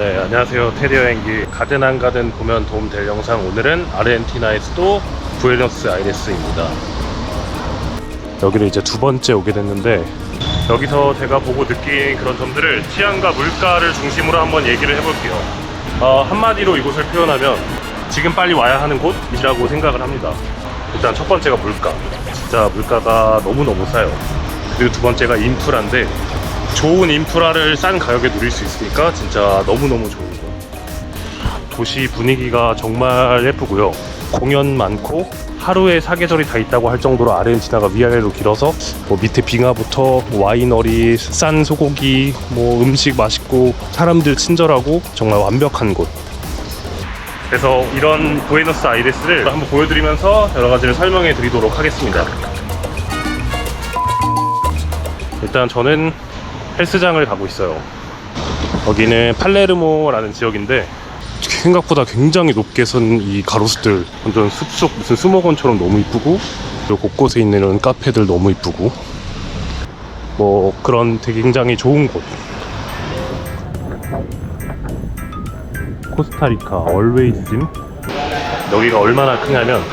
네, 안녕하세요. 테디 여행기 가든 안 가든 보면 도움될 영상. 오늘은 아르헨티나의 수도 부에노스 아이레스입니다. 여기를 이제 두 번째 오게 됐는데, 여기서 제가 보고 느낀 그런 점들을 치안과 물가를 중심으로 한번 얘기를 해볼게요. 한마디로 이곳을 표현하면 지금 빨리 와야 하는 곳이라고 생각을 합니다. 일단 첫 번째가 물가. 진짜 물가가 너무너무 싸요. 그리고 두 번째가 인프라인데, 좋은 인프라를 싼 가격에 누릴 수 있으니까 진짜 너무너무 좋은 거. 도시 분위기가 정말 예쁘고요. 공연 많고 하루에 사계절이 다 있다고 할 정도로 아르헨티나가 위아래로 길어서 뭐 밑에 빙하부터 와이너리, 싼 소고기, 뭐 음식 맛있고 사람들 친절하고 정말 완벽한 곳. 그래서 이런 부에노스 아이레스를 한번 보여드리면서 여러 가지를 설명해 드리도록 하겠습니다. 일단 저는 헬스장을 가고 있어요. 여기는 팔레르모라는 지역인데 생각보다 굉장히 높게 선 이 가로수들, 완전 숲속 무슨 수목원처럼 너무 이쁘고, 그리고 곳곳에 있는 이런 카페들 너무 이쁘고, 뭐 그런 되게 굉장히 좋은 곳. 코스타리카 얼웨이즘. 여기가 얼마나 크냐면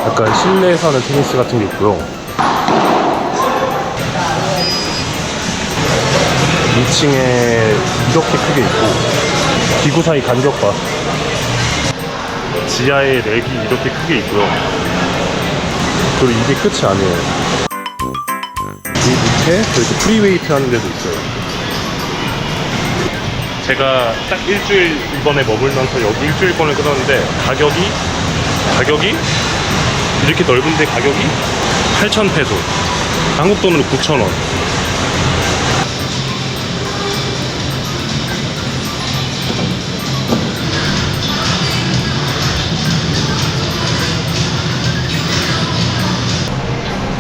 약간 실내에서 하는 테니스 같은 게 있고요. 2층에 이렇게 크게 있고, 기구 사이 간격 봐. 지하에 렉이 이렇게 크게 있고요. 그리고 이게 끝이 아니에요. 이 밑에 이렇게 프리웨이트 하는 데도 있어요. 제가 딱 일주일 이번에 머물면서 여기 일주일권을 끊었는데 가격이 이렇게 넓은데 가격이 8,000페소, 한국 돈으로 9,000원.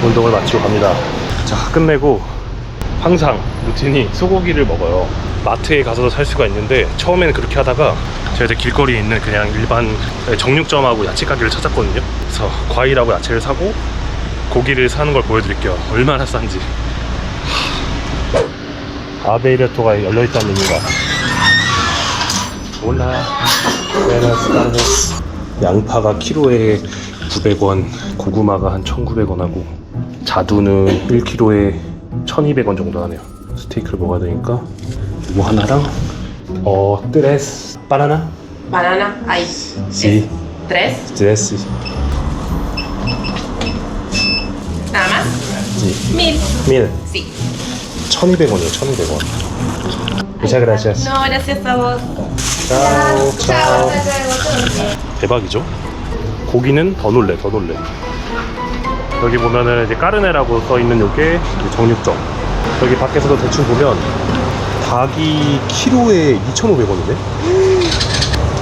운동을 마치고 갑니다. 자, 끝내고 항상 루틴이 소고기를 먹어요. 마트에 가서도 살 수가 있는데, 처음에는 그렇게 하다가 제가 이제 길거리에 있는 그냥 일반 정육점하고 야채 가게를 찾았거든요. 그래서 과일하고 야채를 사고 고기를 사는 걸 보여드릴게요. 얼마나 싼지. 아베이레토가 열려있다는 의미가. 몰라. 양파가 키로에 900원, 고구마가 한 1,900원 하고, 자두는 1kg에 1,200원 정도 하네요. 스테이크를 먹어야 되니까 이거 하나랑 tres banana. Banana hay. Sí. ¿Tres? Tres. ¿Nada más? Sí. 1000. 1000. Sí. 1,200원이에요. 1,200원. Muchas gracias. No, gracias a vos. Chao. Chao. hasta luego. 대박이죠? 고기는 더 놀래. 여기 보면은 이제 까르네라고 써있는 요게 정육점. 여기 밖에서도 대충 보면 닭이 키로에 2,500원이네?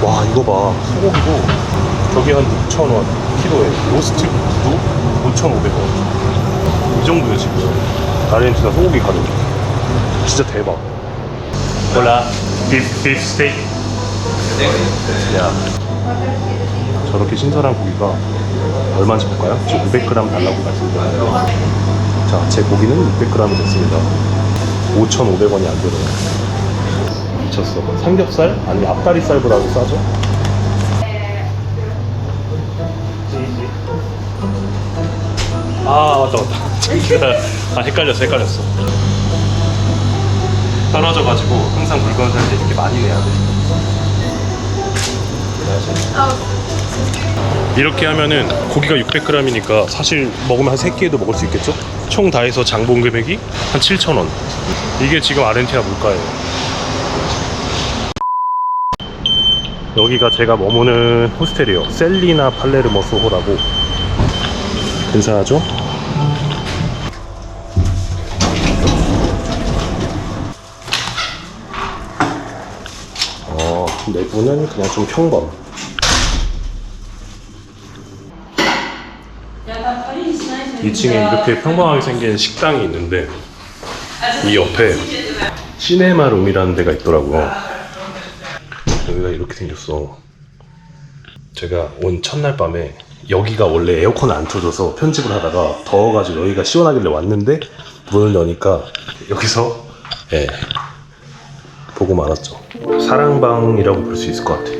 와, 이거 봐. 소고기도 저기 한 6,000원 키로에, 로스트도 5,500원. 이 정도예요 지금 아르헨티나 소고기 가격이. 진짜 대박. 몰라. beef steak. 야, 저렇게 신선한 고기가 얼마인지 볼까요? 지금 500g 달라고 말씀드렸는데, 자, 제 고기는 600g이 됐습니다. 5,500원이 안 되네요. 미쳤어. 삼겹살? 아니, 앞다리살보다도 싸죠? 아, 맞다. 헷갈렸어. 떨어져가지고 항상 물건 살 때 이렇게 많이 내야 돼. 이렇게 하면은 고기가 600g이니까 사실 먹으면 한 3끼에도 먹을 수 있겠죠? 총 다 해서 장본 금액이 한 7,000원. 이게 지금 아르헨티나 물가예요. 여기가 제가 머무는 호스텔이에요. 셀리나 팔레르모 소호라고. 근사하죠? 내부는 그냥 좀 평범. 2층에 이렇게 평범하게 생긴 식당이 있는데, 이 옆에 시네마 룸이라는 데가 있더라고요. 여기가 이렇게 생겼어. 제가 온 첫날 밤에 여기가 원래 에어컨을 안 틀어줘서 편집을 하다가 더워가지고 여기가 시원하길래 왔는데, 문을 여니까 여기서 보고 말았죠. 사랑방이라고 볼 수 있을 것 같아.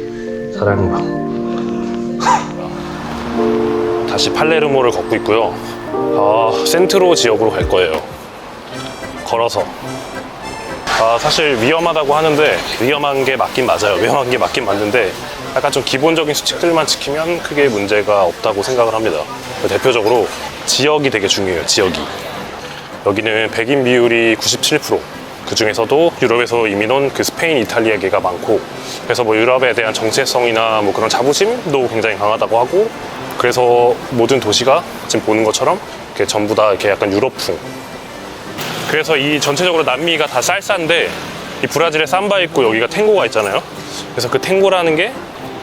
사랑방. 다시 팔레르모를 걷고 있고요. 센트로 지역으로 갈 거예요. 걸어서. 사실 위험하다고 하는데 위험한 게 맞긴 맞아요. 위험한 게 맞긴 맞는데 약간 좀 기본적인 수칙들만 지키면 크게 문제가 없다고 생각을 합니다. 대표적으로 지역이 되게 중요해요. 지역이. 여기는 백인 비율이 97%. 그 중에서도 유럽에서 이민 온 그 스페인, 이탈리아계가 많고, 그래서 뭐 유럽에 대한 정체성이나 뭐 그런 자부심도 굉장히 강하다고 하고, 그래서 모든 도시가 지금 보는 것처럼 이렇게 전부 다 이렇게 약간 유럽풍. 그래서 이 전체적으로 남미가 다 쌀쌀인데, 이 브라질에 삼바 있고 여기가 탱고가 있잖아요. 그래서 그 탱고라는 게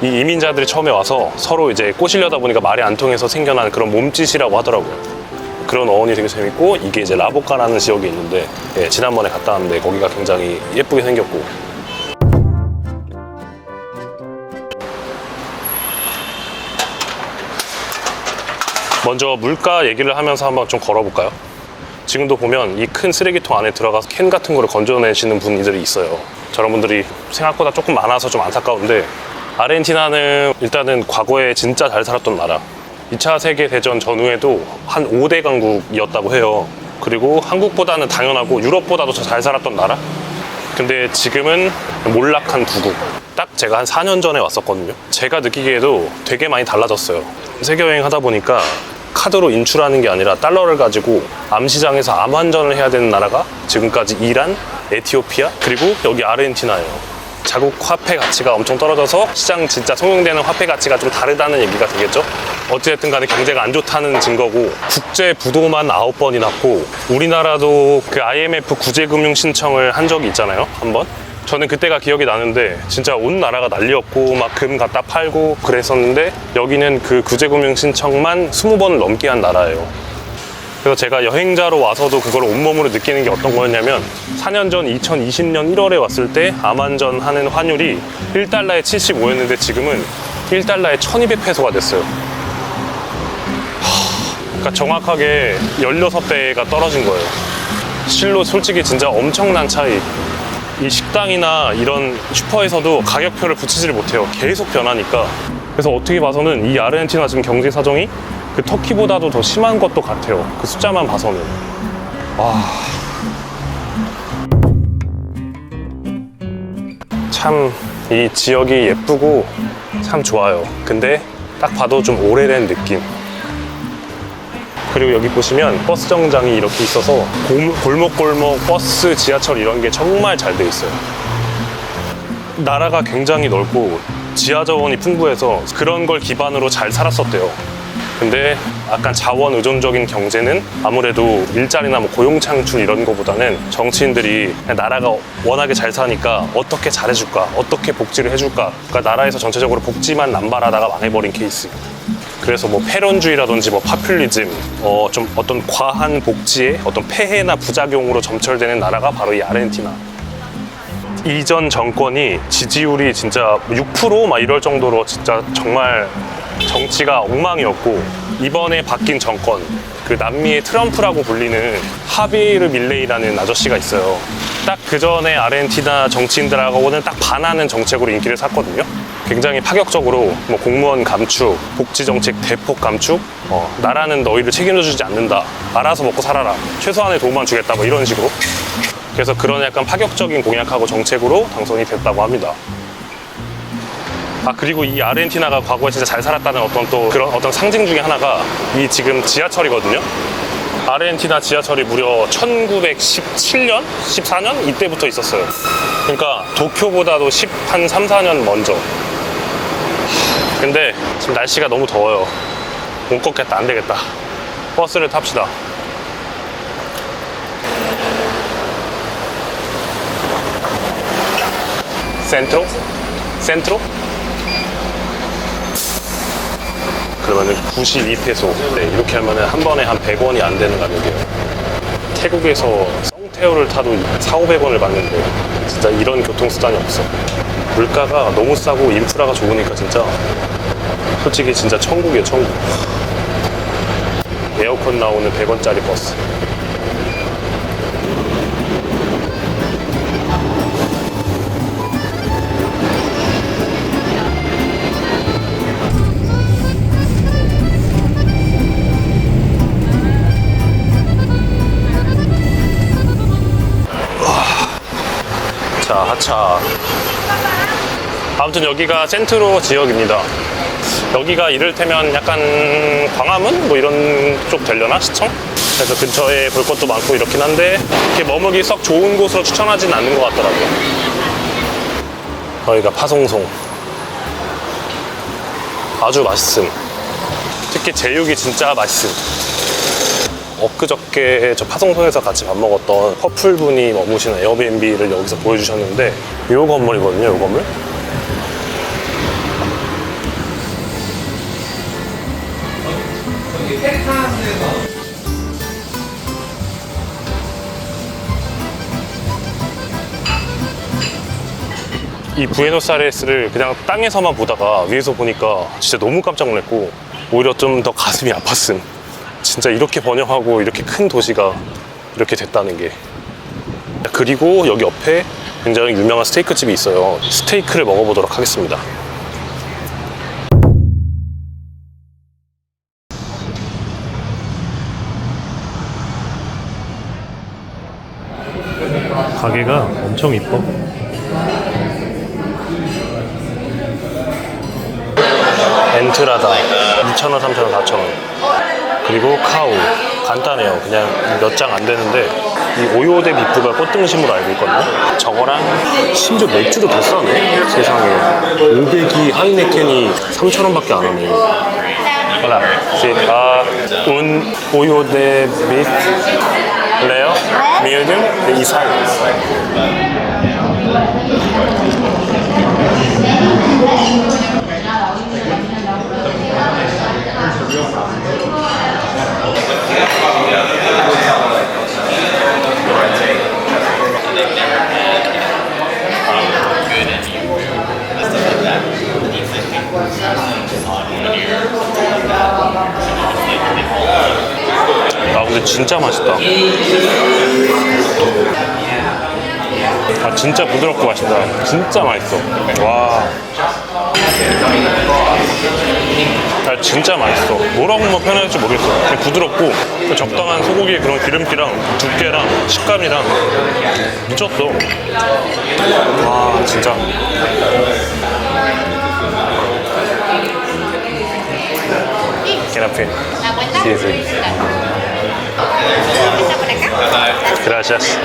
이 이민자들이 처음에 와서 서로 이제 꼬시려다 보니까 말이 안 통해서 생겨난 그런 몸짓이라고 하더라고요. 그런 어원이 되게 재밌고, 이게 이제 라보카라는 지역이 있는데, 지난번에 갔다 왔는데 거기가 굉장히 예쁘게 생겼고. 먼저 물가 얘기를 하면서 한번 좀 걸어볼까요? 지금도 보면 이 큰 쓰레기통 안에 들어가서 캔 같은 거를 건져내시는 분들이 있어요. 저런 분들이 생각보다 조금 많아서 좀 안타까운데, 아르헨티나는 일단은 과거에 진짜 잘 살았던 나라. 2차 세계대전 전후에도 한 5대 강국이었다고 해요. 그리고 한국보다는 당연하고 유럽보다도 더 잘 살았던 나라? 근데 지금은 몰락한 부국. 딱 제가 한 4년 전에 왔었거든요. 제가 느끼기에도 되게 많이 달라졌어요. 세계여행 하다 보니까 카드로 인출하는 게 아니라 달러를 가지고 암시장에서 암환전을 해야 되는 나라가 지금까지 이란, 에티오피아, 그리고 여기 아르헨티나예요. 자국 화폐 가치가 엄청 떨어져서 시장 진짜 통용되는 화폐 가치가 좀 다르다는 얘기가 되겠죠. 어찌됐든 간에 경제가 안 좋다는 증거고, 국제 부도만 9번이 났고, 우리나라도 그 IMF 구제금융 신청을 한 적이 있잖아요, 한번. 저는 그때가 기억이 나는데 진짜 온 나라가 난리였고 막 금 갖다 팔고 그랬었는데, 여기는 그 구제금융 신청만 20번을 넘게 한 나라예요. 그래서 제가 여행자로 와서도 그걸 온몸으로 느끼는 게 어떤 거였냐면, 4년 전 2020년 1월에 왔을 때 암환전 하는 환율이 1달러에 75였는데 지금은 1달러에 1200페소가 됐어요. 그러니까 정확하게 16배가 떨어진 거예요. 실로 솔직히 진짜 엄청난 차이. 이 식당이나 이런 슈퍼에서도 가격표를 붙이지를 못해요. 계속 변하니까. 그래서 어떻게 봐서는 이 아르헨티나 지금 경제 사정이 그 터키보다도 더 심한 것도 같아요. 그 숫자만 봐서는. 참 이 지역이 예쁘고 참 좋아요. 근데 딱 봐도 좀 오래된 느낌. 그리고 여기 보시면 버스 정장이 이렇게 있어서 골목골목 버스, 지하철 이런 게 정말 잘 돼 있어요. 나라가 굉장히 넓고 지하 자원이 풍부해서 그런 걸 기반으로 잘 살았었대요. 근데 약간 자원 의존적인 경제는 아무래도 일자리나 뭐 고용 창출 이런 거보다는 정치인들이 나라가 워낙에 잘 사니까 어떻게 잘해줄까, 어떻게 복지를 해줄까, 그러니까 나라에서 전체적으로 복지만 남발하다가 망해버린 케이스. 그래서 뭐 패론주의라든지 뭐 파퓰리즘, 좀 어떤 과한 복지의 어떤 폐해나 부작용으로 점철되는 나라가 바로 이 아르헨티나. 이전 정권이 지지율이 진짜 6% 막 이럴 정도로 진짜 정말 정치가 엉망이었고, 이번에 바뀐 정권, 그 남미의 트럼프라고 불리는 하비에르 밀레이라는 아저씨가 있어요. 딱 그 전에 아르헨티나 정치인들하고는 딱 반하는 정책으로 인기를 샀거든요. 굉장히 파격적으로 뭐 공무원 감축, 복지 정책 대폭 감축, 나라는 너희를 책임져주지 않는다, 알아서 먹고 살아라, 최소한의 도움만 주겠다, 뭐 이런 식으로. 그래서 그런 약간 파격적인 공약하고 정책으로 당선이 됐다고 합니다. 그리고 이 아르헨티나가 과거에 진짜 잘 살았다는 어떤 또 그런 어떤 상징 중에 하나가 이 지금 지하철이거든요. 아르헨티나 지하철이 무려 1917년? 14년? 이때부터 있었어요. 그러니까 도쿄보다도 한 3, 4년 먼저. 근데 지금 날씨가 너무 더워요. 못 걷겠다, 안 되겠다. 버스를 탑시다. 센트로? 센트로? 그러면은 92페소. 네, 이렇게 하면은 한 번에 한 100원이 안 되는 가격이에요. 태국에서 썽태우를 타도 400~500원을 받는데 진짜 이런 교통수단이 없어. 물가가 너무 싸고 인프라가 좋으니까 진짜 솔직히 진짜 천국이에요, 천국. 에어컨 나오는 100원짜리 버스. 하차. 아무튼 여기가 센트로 지역입니다. 여기가 이를테면 약간 광화문? 뭐 이런 쪽 되려나? 시청? 그래서 근처에 볼 것도 많고 이렇긴 한데 이렇게 머무기 썩 좋은 곳으로 추천하진 않는 것 같더라고요. 여기가 파송송. 아주 맛있음. 특히 제육이 진짜 맛있음. 엊그저께 저 파송송에서 같이 밥 먹었던 커플분이 머무시는 에어비앤비를 여기서 보여주셨는데 이 건물이거든요, 이 건물. 이 부에노스아이레스를 그냥 땅에서만 보다가 위에서 보니까 진짜 너무 깜짝 놀랐고 오히려 좀 더 가슴이 아팠음. 진짜 이렇게 번영하고 이렇게 큰 도시가 이렇게 됐다는 게. 그리고 여기 옆에 굉장히 유명한 스테이크 집이 있어요. 스테이크를 먹어보도록 하겠습니다. 가게가 엄청 이뻐. 엔트라다 2,000원, 3,000원, 4,000원. 그리고 카우 간단해요. 그냥 몇 장 안 되는데 이 오요데 비프가 꽃등심으로 알고 있거든요. 저거랑 심지어 맥주도 더 싸네. 세상에. 500이 하이네켄이 3,000원밖에 안 하네. Hola, sí, un pollo de beef rare, medium, y sal. 아 근데 진짜 맛있다. 아 진짜 부드럽고 맛있다. 진짜 맛있어. 와. 아 진짜 맛있어. 뭐라고 표현해야 될지 모르겠어. 그냥 부드럽고 적당한 소고기의 그런 기름기랑 두께랑 식감이랑 미쳤어. 와 진짜. Gracias. Sí, sí. Gracias.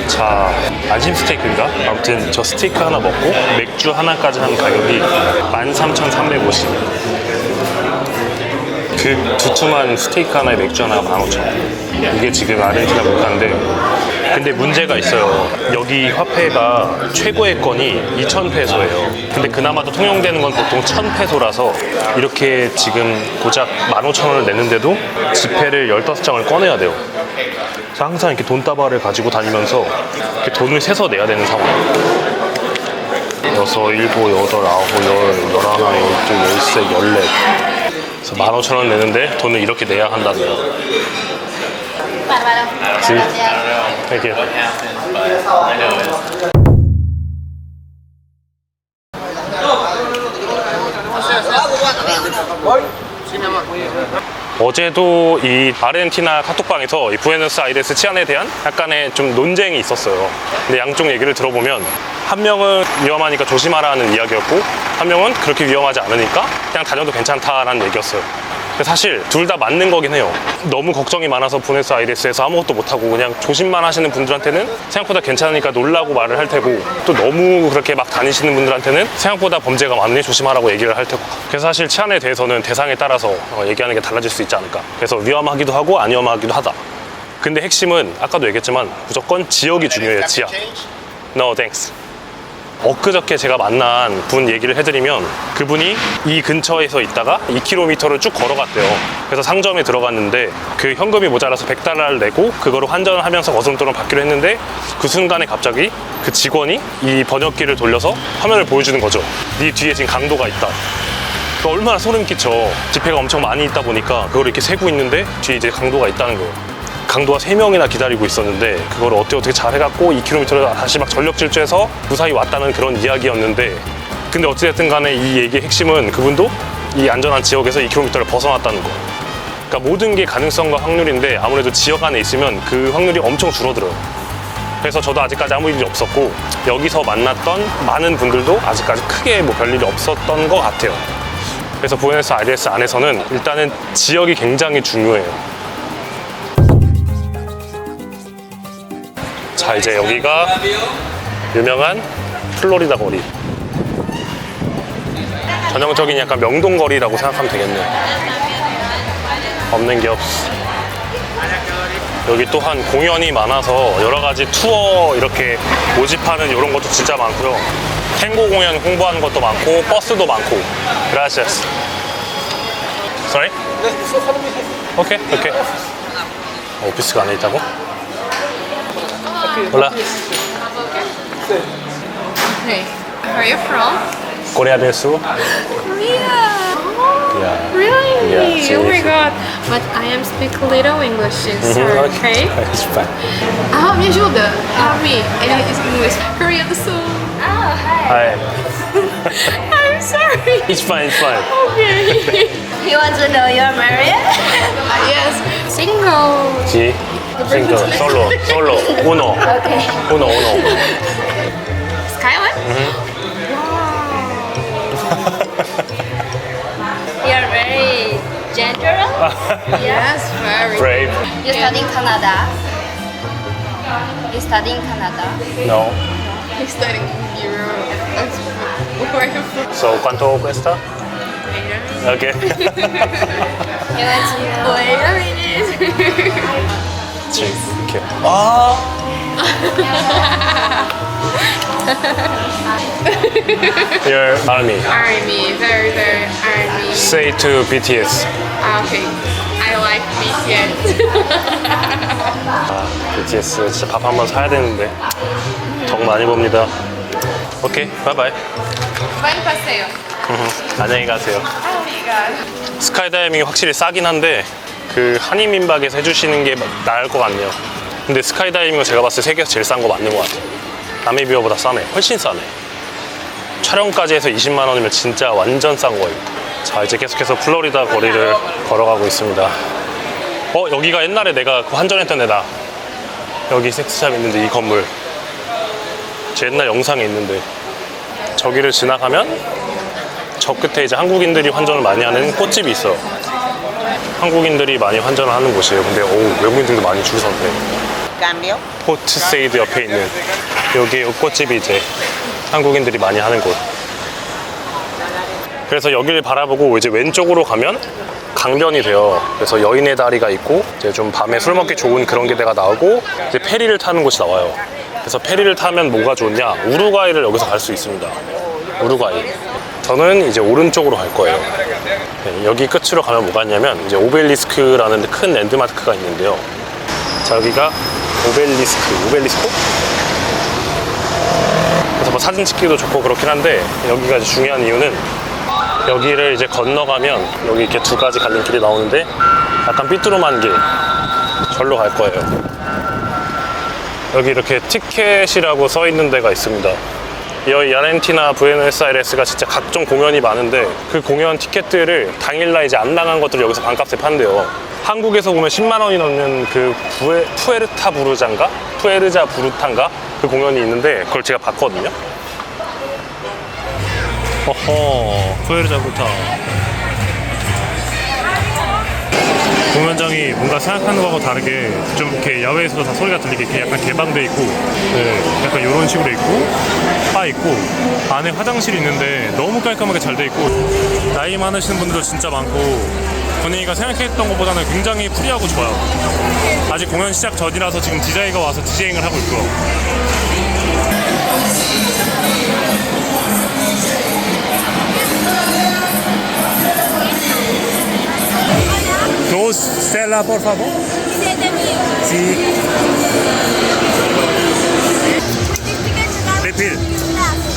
자, 안심 스테이크인가? 아무튼 저 스테이크 하나 먹고 맥주 하나까지 한 가격이 13,350. 그 두툼한 스테이크 하나에 맥주 하나가 15,000원. 이게 지금 아르헨티나 물가인데 근데 문제가 있어요. 여기 화폐가 최고의 건이 2,000페소예요. 근데 그나마도 통용되는 건 보통 1,000페소라서 이렇게 지금 고작 15,000원을 내는데도 지폐를 15장을 꺼내야 돼요. 그래서 항상 이렇게 돈다발을 가지고 다니면서 이렇게 돈을 세서 내야 되는 상황. 6, 7, 8, 9, 10, 11, 12, 13, 14. 그래서 15,000원 내는데 돈을 이렇게 내야 한다는 거. Sí. Thank you. 어제도 이 아르헨티나 카톡방에서 이 부에노스 아이레스 치안에 대한 약간의 좀 논쟁이 있었어요. 근데 양쪽 얘기를 들어보면 한 명은 위험하니까 조심하라는 이야기였고 한 명은 그렇게 위험하지 않으니까 그냥 다녀도 괜찮다라는 얘기였어요. 사실 둘 다 맞는 거긴 해요. 너무 걱정이 많아서 부에노스 아이레스에서 아무것도 못하고 그냥 조심만 하시는 분들한테는 생각보다 괜찮으니까 놀라고 말을 할 테고 또 너무 그렇게 막 다니시는 분들한테는 생각보다 범죄가 많으니 조심하라고 얘기를 할 테고. 그래서 사실 치안에 대해서는 대상에 따라서 얘기하는 게 달라질 수 있지 않을까. 그래서 위험하기도 하고 안 위험하기도 하다. 근데 핵심은 아까도 얘기했지만 무조건 지역이 중요해요. 지역. No thanks. 엊그저께 제가 만난 분 얘기를 해드리면 그분이 이 근처에서 있다가 2km를 쭉 걸어갔대요. 그래서 상점에 들어갔는데 그 현금이 모자라서 100달러를 내고 그거를 환전을 하면서 거스름돈을 받기로 했는데 그 순간에 갑자기 그 직원이 이 번역기를 돌려서 화면을 보여주는 거죠. 네 뒤에 지금 강도가 있다. 그러니까 얼마나 소름 끼쳐. 지폐가 엄청 많이 있다 보니까 그걸 이렇게 세고 있는데 뒤에 이제 강도가 있다는 거예요. 강도가 3명이나 기다리고 있었는데 그걸 어떻게 잘 해갖고 2km를 다시 막 전력 질주해서 무사히 왔다는 그런 이야기였는데 근데 어찌됐든 간에 이 얘기의 핵심은 그분도 이 안전한 지역에서 2km를 벗어났다는 거. 그러니까 모든 게 가능성과 확률인데 아무래도 지역 안에 있으면 그 확률이 엄청 줄어들어요. 그래서 저도 아직까지 아무 일이 없었고 여기서 만났던 많은 분들도 아직까지 크게 뭐 별일이 없었던 것 같아요. 그래서 부에노스 아이레스 안에서는 일단은 지역이 굉장히 중요해요. 자, 이제 여기가 유명한 플로리다 거리. 전형적인 약간 명동거리라고 생각하면 되겠네요. 없는 게 없어. 여기 또한 공연이 많아서 여러 가지 투어 이렇게 모집하는 이런 것도 진짜 많고요. 탱고 공연 홍보하는 것도 많고 버스도 많고. Gracias. Sorry? 오케이, 오케이. 오피스가 안에 있다고? Hola. Okay. Where are you from? Corea del Sur. Korea. Yeah. Really? Yeah, Oh my seriously. god. But I am speak little English, sir. Okay? It's fine. Ah, me ajuda. Help me. Ele is English. Korea do Sul. Oh, Hi. I'm sorry. It's fine, it's fine. Okay. You want to know you're married? Yes. Single. G. Single. Solo. Solo. Uno. Okay. Uno, uno. Skyline? You're very generous. Yes, very. Brave. You study in Canada. You study in Canada. No. He's studying in Europe. That's where I'm from. So, ¿cuánto cuesta? Okay. You want to know? Wait a minute. 이렇게. 아. Your army. Army, very, very army. Say to BTS. Okay. I like BTS. 아, BTS 진짜 밥 한번 사야 되는데 정 많이 봅니다. 오케이, 바이바이. Vai no passeio. 안녕히 가세요. Obrigada. 스카이다이빙이 확실히 싸긴 한데 그 한인민박에서 해주시는 게 나을 것 같네요. 근데 스카이다이빙은 제가 봤을 때 세계에서 제일 싼 거 맞는 것 같아요. 남미비어보다 싸네. 훨씬 싸네. 촬영까지 해서 20만 원이면 진짜 완전 싼 거예요. 자, 이제 계속해서 플로리다 거리를 걸어가고 있습니다. 여기가 옛날에 내가 그 환전했던 데다. 여기 섹스샵 있는데 이 건물 제 옛날 영상에 있는데 저기를 지나가면 저 끝에 이제 한국인들이 환전을 많이 하는 꽃집이 있어요. 한국인들이 많이 환전을 하는 곳이에요. 근데 외국인들도 많이 줄 섰네. 포트 세이드 옆에 있는 여기 꽃집이 이제 한국인들이 많이 하는 곳. 그래서 여기를 바라보고 이제 왼쪽으로 가면 강변이 돼요. 그래서 여인의 다리가 있고 이제 좀 밤에 술 먹기 좋은 그런 게대가 나오고 이제 페리를 타는 곳이 나와요. 그래서 페리를 타면 뭐가 좋냐? 우루과이를 여기서 갈 수 있습니다. 우루과이. 저는 이제 오른쪽으로 갈 거예요. 네, 여기 끝으로 가면 뭐가 있냐면 이제 오벨리스크라는 큰 랜드마크가 있는데요. 자, 여기가 오벨리스크. 그래서 뭐 사진 찍기도 좋고 그렇긴 한데 여기가 이제 중요한 이유는 여기를 이제 건너가면 여기 이렇게 두 가지 갈림길이 나오는데 약간 삐뚤어만 길 절로 갈 거예요. 여기 이렇게 티켓이라고 써 있는 데가 있습니다. 여기 아르헨티나 부에노스 아이레스가 진짜 각종 공연이 많은데 그 공연 티켓들을 당일날 이제 안 나간 것들을 여기서 반값에 판대요. 한국에서 보면 10만 원이 넘는 그 푸에르타 부르자인가? 푸에르자 부르탄가? 그 공연이 있는데 그걸 제가 봤거든요. 어허, 푸에르자 부르타. 공연장이 뭔가 생각하는 거하고 다르게 좀 이렇게 야외에서도 다 소리가 들리게 이렇게 약간 개방돼 있고, 네, 약간 이런 식으로 있고, 바 있고, 안에 화장실이 있는데 너무 깔끔하게 잘 돼 있고, 나이 많으신 분들도 진짜 많고, 분위기가 생각했던 것보다는 굉장히 프리하고 좋아요. 아직 공연 시작 전이라서 지금 DJ가 와서 디제잉을 하고 있고요. Dos Stella, por favor. Sí. Refill.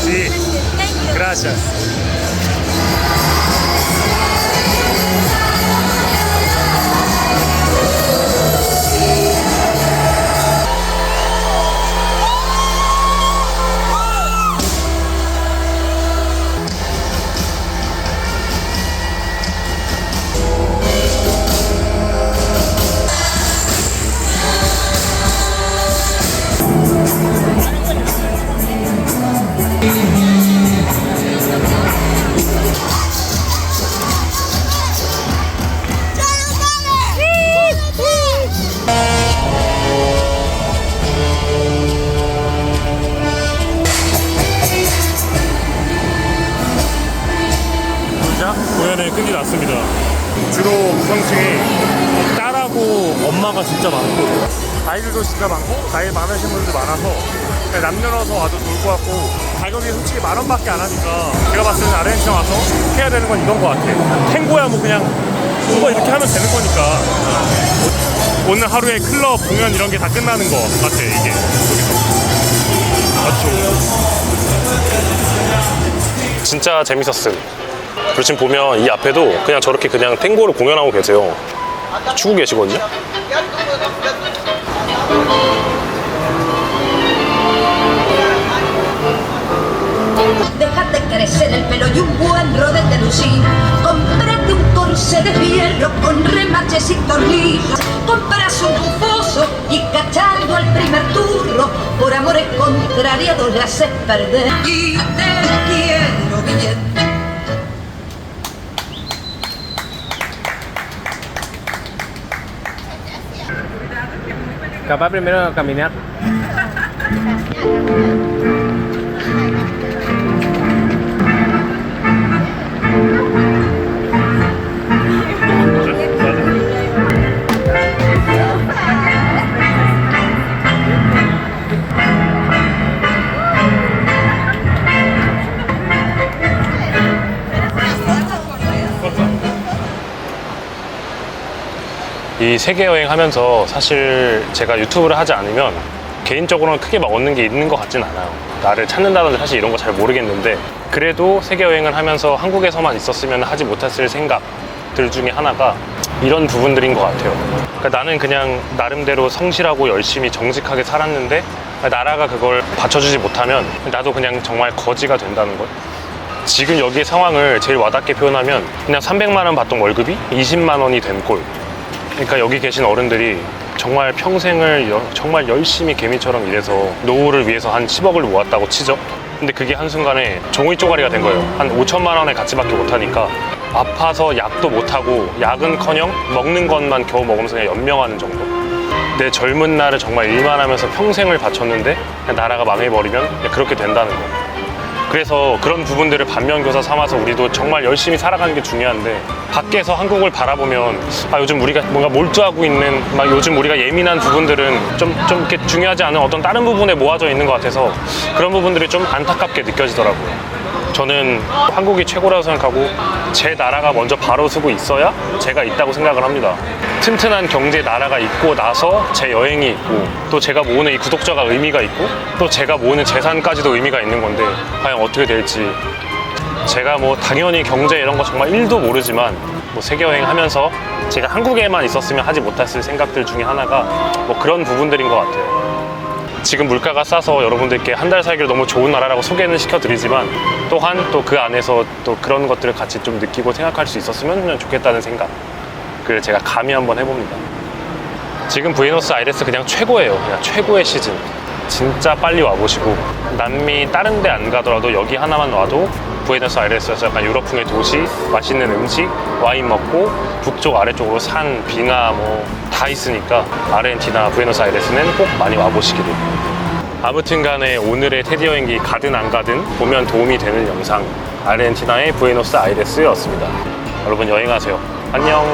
Sí. Gracias. 많습니다. 주로 구성층이 딸하고 엄마가 진짜 많고 아이들도 진짜 많고 나이 많으신 분들 많아서 남녀노소 와도 좋을 것 같고 가격이 솔직히 10,000원밖에 안 하니까 제가 봤을 때는 아르헨티나 와서 해야 되는 건 이건 것 같아. 탱고야 뭐 그냥 그거 이렇게 하면 되는 거니까 오늘 하루에 클럽 공연 이런 게 다 끝나는 것 같아 이게 맞죠? 진짜 재밌었음. 그리고 지금 보면 이 앞에도 그냥 저렇게 그냥 탱고를 공연하고 계세요. 추고 계시거든요. Déjate crecer el pelo y un buen rodete lucir. Cómprate un corsé de fierro con remachecitos lisos. Compras un bufoso y cachando al primer turno. Por amores contrariados le haces perder. Y te quiero bien. Capaz primero caminar. 이 세계 여행 하면서 사실 제가 유튜브를 하지 않으면 개인적으로는 크게 막 얻는 게 있는 것 같진 않아요. 나를 찾는다든지 사실 이런 거 잘 모르겠는데 그래도 세계 여행을 하면서 한국에서만 있었으면 하지 못했을 생각들 중에 하나가 이런 부분들인 것 같아요. 그러니까 나는 그냥 나름대로 성실하고 열심히 정직하게 살았는데 나라가 그걸 받쳐주지 못하면 나도 그냥 정말 거지가 된다는 것. 지금 여기의 상황을 제일 와닿게 표현하면 그냥 300만 원 받던 월급이 20만 원이 된 꼴. 그러니까 여기 계신 어른들이 정말 평생을 정말 열심히 개미처럼 일해서 노후를 위해서 한 10억을 모았다고 치죠. 근데 그게 한순간에 종이 쪼가리가 된 거예요. 한 5천만 원의 가치밖에 못하니까 아파서 약도 못하고 약은커녕 먹는 것만 겨우 먹으면서 그냥 연명하는 정도. 내 젊은 날을 정말 일만 하면서 평생을 바쳤는데 그냥 나라가 망해버리면 그냥 그렇게 된다는 거. 그래서 그런 부분들을 반면교사 삼아서 우리도 정말 열심히 살아가는 게 중요한데 밖에서 한국을 바라보면 요즘 우리가 뭔가 몰두하고 있는 막 요즘 우리가 예민한 부분들은 좀 이렇게 중요하지 않은 어떤 다른 부분에 모아져 있는 것 같아서 그런 부분들이 좀 안타깝게 느껴지더라고요. 저는 한국이 최고라고 생각하고 제 나라가 먼저 바로 서고 있어야 제가 있다고 생각을 합니다. 튼튼한 경제 나라가 있고 나서 제 여행이 있고 또 제가 모으는 이 구독자가 의미가 있고 또 제가 모으는 재산까지도 의미가 있는 건데 과연 어떻게 될지 제가 뭐 당연히 경제 이런 거 정말 1도 모르지만 뭐 세계 여행 하면서 제가 한국에만 있었으면 하지 못했을 생각들 중에 하나가 뭐 그런 부분들인 것 같아요. 지금 물가가 싸서 여러분들께 한 달 살기로 너무 좋은 나라라고 소개는 시켜드리지만 또한 또 그 안에서 또 그런 것들을 같이 좀 느끼고 생각할 수 있었으면 좋겠다는 생각을 제가 감히 한번 해봅니다. 지금 부에노스 아이레스 그냥 최고예요. 그냥 최고의 시즌. 진짜 빨리 와보시고 남미 다른 데 안 가더라도 여기 하나만 와도 부에노스 아이레스에서 약간 유럽풍의 도시, 맛있는 음식, 와인 먹고 북쪽 아래쪽으로 산, 빙하 뭐 다 있으니까 아르헨티나 부에노스 아이레스는 꼭 많이 와보시기를. 아무튼 간에 오늘의 테디 여행기 가든 안 가든 보면 도움이 되는 영상 아르헨티나의 부에노스 아이레스였습니다. 여러분 여행하세요. 안녕.